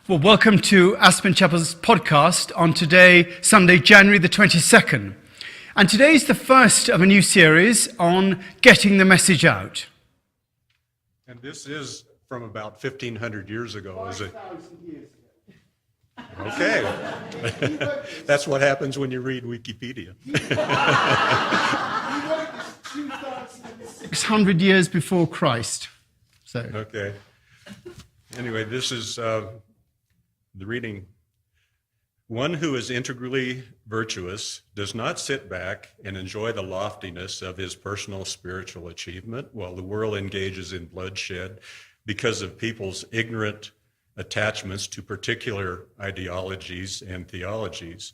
Well, welcome to Aspen Chapel's podcast on today, Sunday, January the 22nd. And today is the first of a new series on getting the message out. And this is from about 1,500 years ago, is it? 5,000 years ago. Okay. That's what happens when you read Wikipedia. 600 years before Christ. Okay. Anyway, this is the reading. One who is integrally virtuous does not sit back and enjoy the loftiness of his personal spiritual achievement while the world engages in bloodshed because of people's ignorant attachments to particular ideologies and theologies.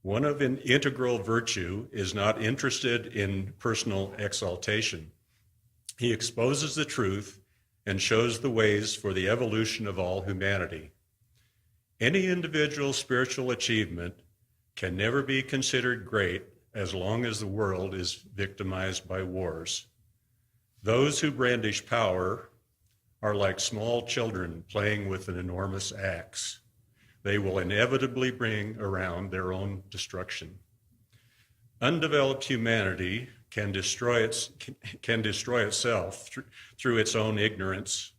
One of an integral virtue is not interested in personal exaltation. He exposes the truth and shows the ways for the evolution of all humanity. Any individual spiritual achievement can never be considered great as long as the world is victimized by wars. Those who brandish power are like small children playing with an enormous axe. They will inevitably bring around their own destruction. Undeveloped humanity can destroy itself through its own ignorance.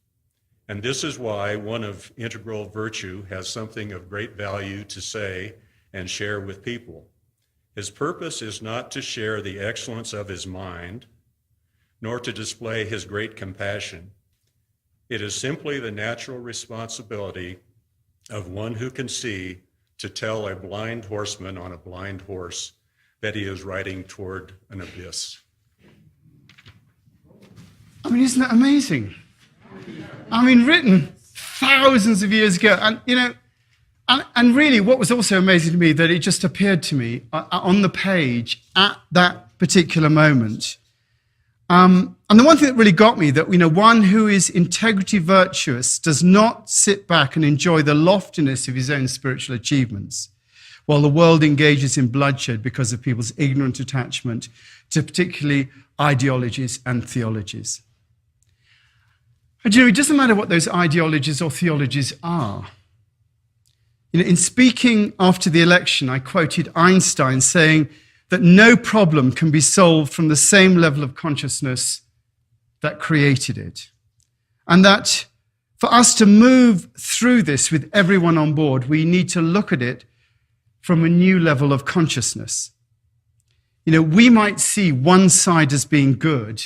And this is why one of integral virtue has something of great value to say and share with people. His purpose is not to share the excellence of his mind, nor to display his great compassion. It is simply the natural responsibility of one who can see to tell a blind horseman on a blind horse that he is riding toward an abyss. I mean, isn't that amazing? I mean, written thousands of years ago. And, and really what was also amazing to me that it just appeared to me on the page at that particular moment. And the one thing that really got me that, one who is integrity virtuous does not sit back and enjoy the loftiness of his own spiritual achievements while the world engages in bloodshed because of people's ignorant attachment to particularly ideologies and theologies. And it doesn't matter what those ideologies or theologies are. In speaking after the election, I quoted Einstein saying that no problem can be solved from the same level of consciousness that created it. And that for us to move through this with everyone on board, we need to look at it from a new level of consciousness. We might see one side as being good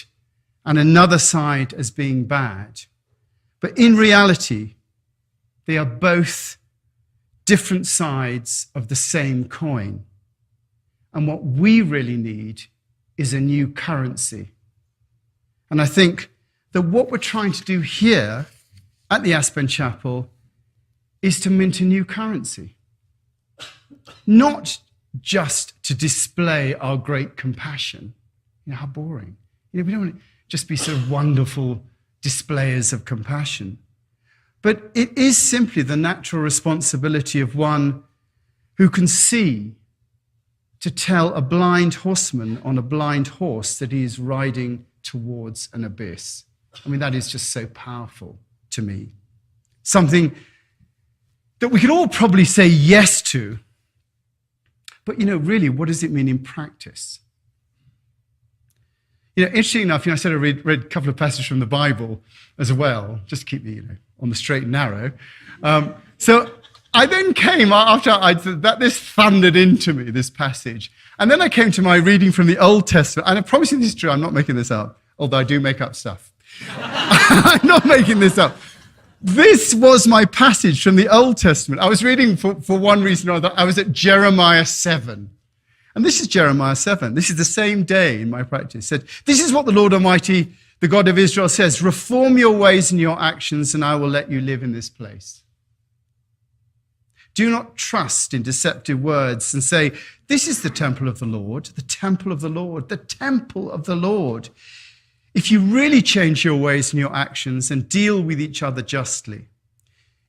and another side as being bad. But in reality, they are both different sides of the same coin. And what we really need is a new currency. And I think that what we're trying to do here at the Aspen Chapel is to mint a new currency. Not just to display our great compassion. How boring. We don't want to just be sort of wonderful displayers of compassion. But it is simply the natural responsibility of one who can see to tell a blind horseman on a blind horse that he is riding towards an abyss. That is just so powerful to me. Something that we could all probably say yes to. But, really, what does it mean in practice? Interesting enough, I said I read a couple of passages from the Bible as well, just to keep me, on the straight and narrow. So I then came after this thundered into me, this passage. And then I came to my reading from the Old Testament. And I promise you this is true. I'm not making this up, although I do make up stuff. I'm not making this up. This was my passage from the Old Testament. I was reading, for one reason or other, I was at Jeremiah 7. And this is Jeremiah 7. This is the same day in my practice. It said, "This is what the Lord Almighty, the God of Israel, says, reform your ways and your actions, and I will let you live in this place. Do not trust in deceptive words and say, this is the temple of the Lord, the temple of the Lord, the temple of the Lord. If you really change your ways and your actions and deal with each other justly,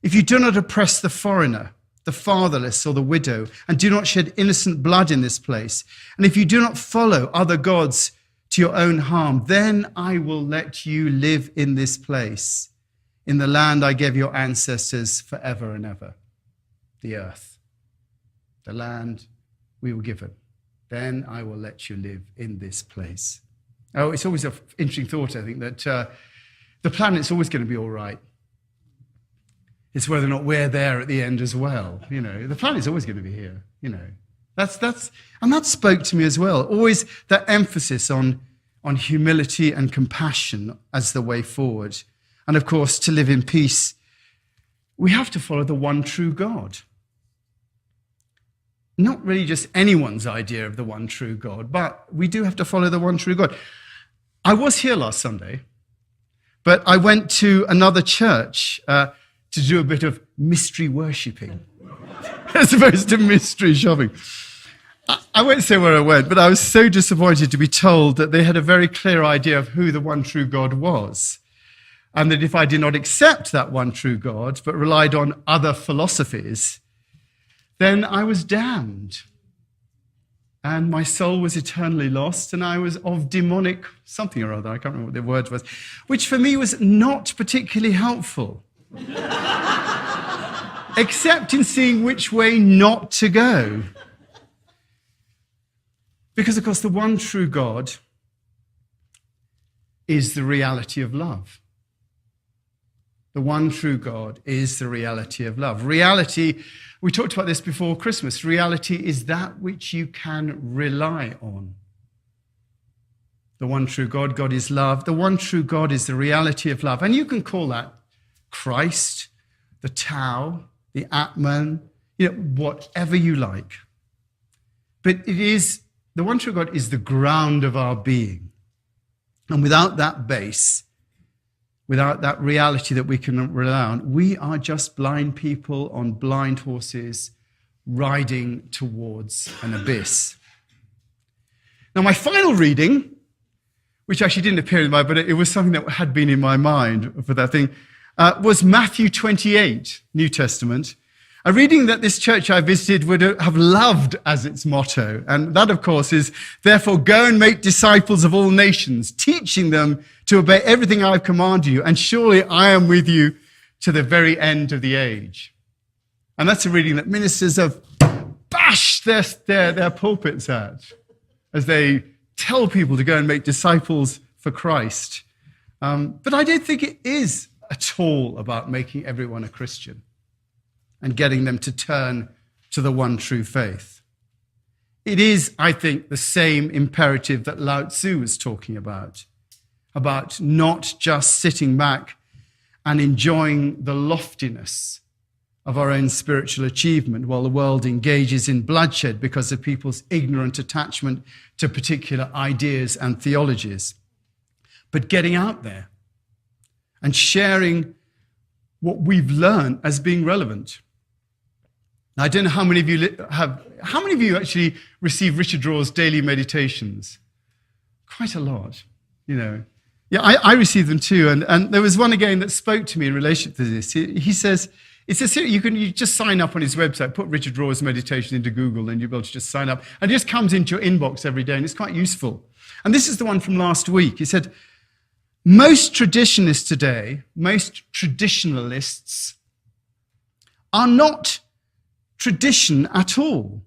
if you do not oppress the foreigner, the fatherless or the widow, and do not shed innocent blood in this place, and if you do not follow other gods to your own harm, then I will let you live in this place. in the land I gave your ancestors forever and ever, the earth, the land we were given. Then I will let you live in this place. Oh, it's always an interesting thought, I think, that the planet's always going to be all right. It's whether or not we're there at the end as well. The planet's always going to be here. And that spoke to me as well. Always that emphasis on humility and compassion as the way forward. And of course, to live in peace, we have to follow the one true God. Not really just anyone's idea of the one true God, but we do have to follow the one true God. I was here last Sunday, but I went to another church to do a bit of mystery worshipping, as opposed to mystery shopping. I won't say where I went, but I was so disappointed to be told that they had a very clear idea of who the one true God was, and that if I did not accept that one true God, but relied on other philosophies, then I was damned, and my soul was eternally lost, and I was of demonic something or other, I can't remember what the word was, which for me was not particularly helpful, except in seeing which way not to go. Because, of course, the one true God is the reality of love. The one true God is the reality of love. Reality, we talked about this before Christmas, reality is that which you can rely on. The one true God, God is love. The one true God is the reality of love. And you can call that Christ, the Tao, the Atman, whatever you like. But the one true God is the ground of our being. And without that base, without that reality that we can rely on, we are just blind people on blind horses riding towards an abyss. Now, my final reading, which actually didn't appear in the Bible, but it was something that had been in my mind for that thing, was Matthew 28, New Testament, a reading that this church I visited would have loved as its motto. And that, of course, is, therefore, go and make disciples of all nations, teaching them to obey everything I've commanded you, and surely I am with you to the very end of the age. And that's a reading that ministers have bashed their pulpits at as they tell people to go and make disciples for Christ. But I don't think it is at all about making everyone a Christian and getting them to turn to the one true faith. It is, I think, the same imperative that Lao Tzu was talking about not just sitting back and enjoying the loftiness of our own spiritual achievement while the world engages in bloodshed because of people's ignorant attachment to particular ideas and theologies, but getting out there and sharing what we've learned as being relevant. Now, I don't know how many of you actually receive Richard Rohr's daily meditations? Quite a lot, Yeah, I received them too, and there was one again that spoke to me in relation to this. He says, you just sign up on his website, put Richard Rohr's meditation into Google, and you'll be able to just sign up. And it just comes into your inbox every day, and it's quite useful. And this is the one from last week. He said, most traditionalists today, most traditionalists are not tradition at all.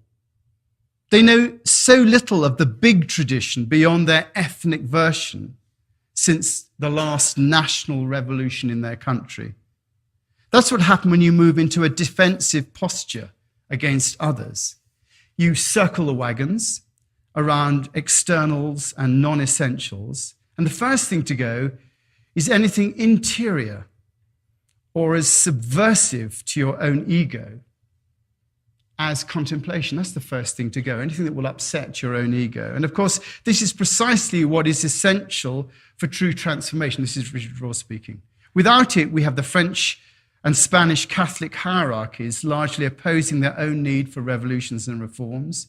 They know so little of the big tradition beyond their ethnic version since the last national revolution in their country. That's what happened when you move into a defensive posture against others. You circle the wagons around externals and non-essentials, and the first thing to go is anything interior or as subversive to your own ego as contemplation. That's the first thing to go, anything that will upset your own ego. And of course, this is precisely what is essential for true transformation. This is Richard Rohr speaking. Without it, we have the French and Spanish Catholic hierarchies largely opposing their own need for revolutions and reforms,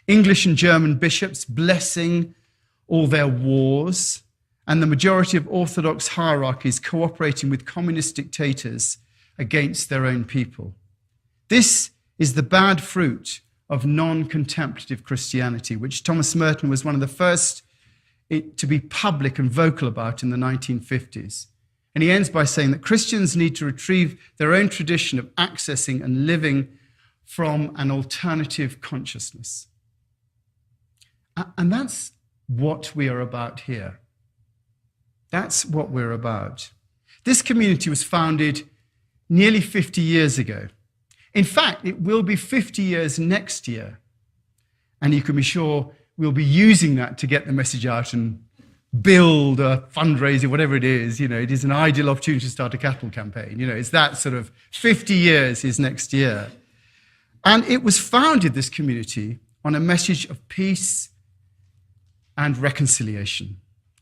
English and German bishops blessing all their wars, and the majority of Orthodox hierarchies cooperating with communist dictators against their own people. This is the bad fruit of non-contemplative Christianity, which Thomas Merton was one of the first to be public and vocal about in the 1950s. And he ends by saying that Christians need to retrieve their own tradition of accessing and living from an alternative consciousness. And that's what we are about here. That's what we're about. This community was founded nearly 50 years ago. In fact, it will be 50 years next year. And you can be sure we'll be using that to get the message out and build a fundraiser, whatever it is. You know, it is an ideal opportunity to start a cattle campaign. You know, it's that sort of 50 years is next year. And it was founded, this community, on a message of peace and reconciliation.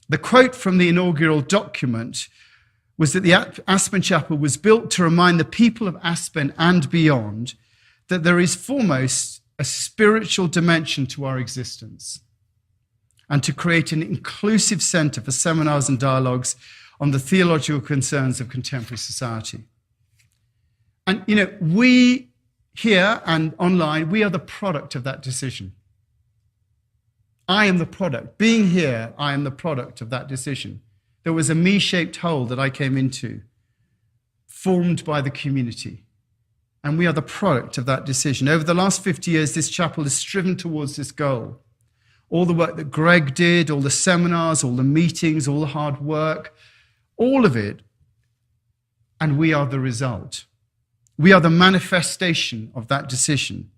The quote from the inaugural document was that the Aspen Chapel was built to remind the people of Aspen and beyond that there is foremost a spiritual dimension to our existence, and to create an inclusive centre for seminars and dialogues on the theological concerns of contemporary society. And, you know, we here and online, we are the product of that decision. I am the product. Being here, I am the product of that decision. There was a me-shaped hole that I came into, formed by the community. And we are the product of that decision. Over the last 50 years, this chapel has striven towards this goal. All the work that Greg did, all the seminars, all the meetings, all the hard work, all of it. And we are the result. We are the manifestation of that decision.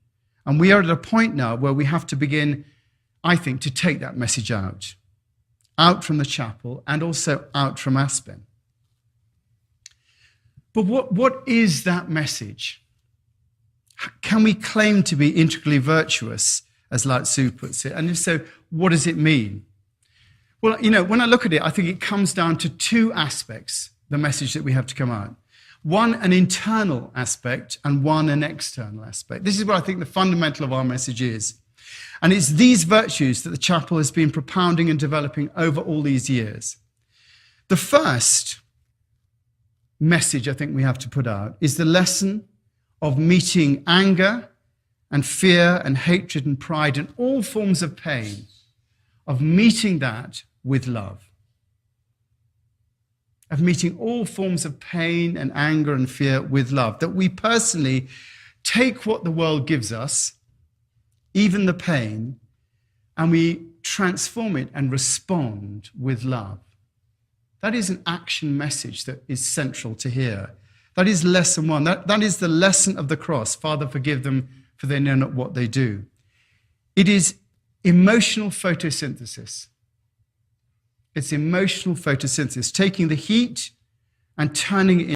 And we are at a point now where we have to begin, I think, to take that message out from the chapel and also out from Aspen. But what is that message? Can we claim to be integrally virtuous, as Lao Tzu puts it? And if so, what does it mean? Well, you know, when I look at it, I think it comes down to two aspects, the message that we have to come out. One, an internal aspect, and one, an external aspect. This is what I think the fundamental of our message is. And it's these virtues that the chapel has been propounding and developing over all these years. The first message I think we have to put out is the lesson of meeting anger and fear and hatred and pride and all forms of pain, of meeting that with love. Of meeting all forms of pain and anger and fear with love. That we personally take what the world gives us, even the pain, and we transform it and respond with love. That is an action message that is central to here. That is lesson one. That is the lesson of the cross. Father, forgive them, for they know not what they do. It is emotional photosynthesis. It's emotional photosynthesis, taking the heat and turning it